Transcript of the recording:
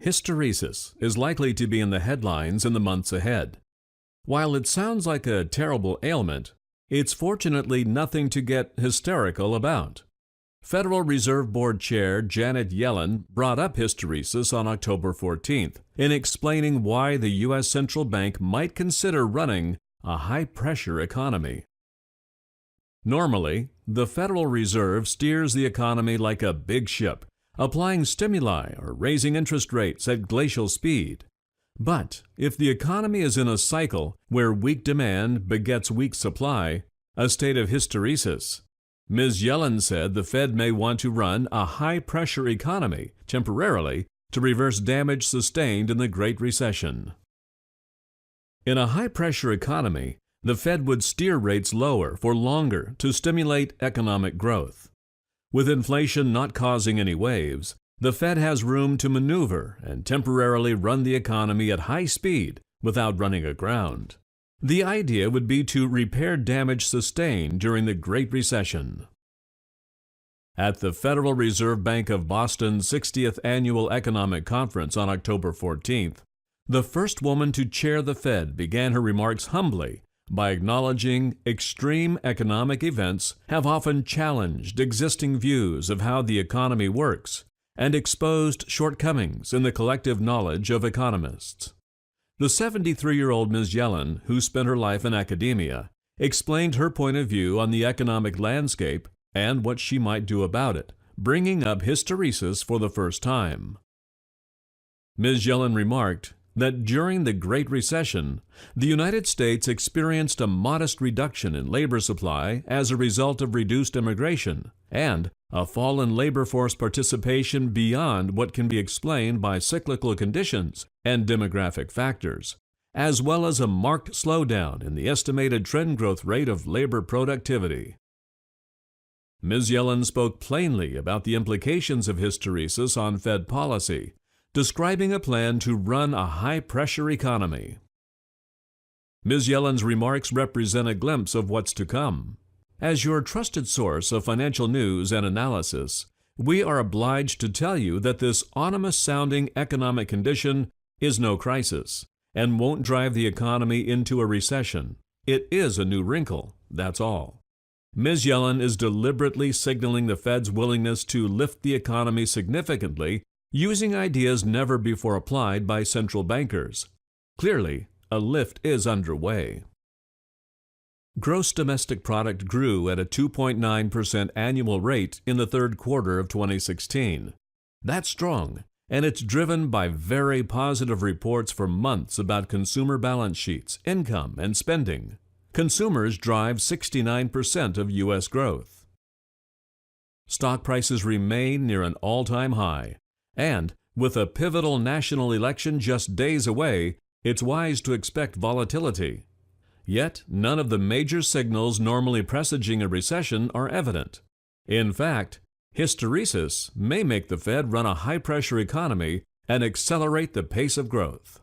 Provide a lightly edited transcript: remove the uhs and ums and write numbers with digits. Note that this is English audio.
Hysteresis is likely to be in the headlines in the months ahead. While it sounds like a terrible ailment, it's fortunately nothing to get hysterical about. Federal Reserve Board Chair Janet Yellen brought up hysteresis on October 14th in explaining why the U.S. Central Bank might consider running a high-pressure economy. Normally, the Federal Reserve steers the economy like a big ship, applying stimuli or raising interest rates at glacial speed. But if the economy is in a cycle where weak demand begets weak supply, a state of hysteresis, Ms. Yellen said the Fed may want to run a high-pressure economy temporarily to reverse damage sustained in the Great Recession. In a high-pressure economy, the Fed would steer rates lower for longer to stimulate economic growth. With inflation not causing any waves, the Fed has room to maneuver and temporarily run the economy at high speed without running aground. The idea would be to repair damage sustained during the Great Recession. At the Federal Reserve Bank of Boston's 60th Annual Economic Conference on October 14th, the first woman to chair the Fed began her remarks humbly by acknowledging extreme economic events have often challenged existing views of how the economy works and exposed shortcomings in the collective knowledge of economists. The 73-year-old Ms. Yellen, who spent her life in academia, explained her point of view on the economic landscape and what she might do about it, bringing up hysteresis for the first time. Ms. Yellen remarked that during the Great Recession, the United States experienced a modest reduction in labor supply as a result of reduced immigration and a fall in labor force participation beyond what can be explained by cyclical conditions and demographic factors, as well as a marked slowdown in the estimated trend growth rate of labor productivity. Ms. Yellen spoke plainly about the implications of hysteresis on Fed policy, describing a plan to run a high-pressure economy. Ms. Yellen's remarks represent a glimpse of what's to come. As your trusted source of financial news and analysis, we are obliged to tell you that this ominous-sounding economic condition is no crisis and won't drive the economy into a recession. It is a new wrinkle, that's all. Ms. Yellen is deliberately signaling the Fed's willingness to lift the economy significantly using ideas never before applied by central bankers. Clearly, a lift is underway. Gross domestic product grew at a 2.9% annual rate in the third quarter of 2016. That's strong, and it's driven by very positive reports for months about consumer balance sheets, income, and spending. Consumers drive 69% of U.S. growth. Stock prices remain near an all-time high. And, with a pivotal national election just days away, it's wise to expect volatility. Yet, none of the major signals normally presaging a recession are evident. In fact, hysteresis may make the Fed run a high-pressure economy and accelerate the pace of growth.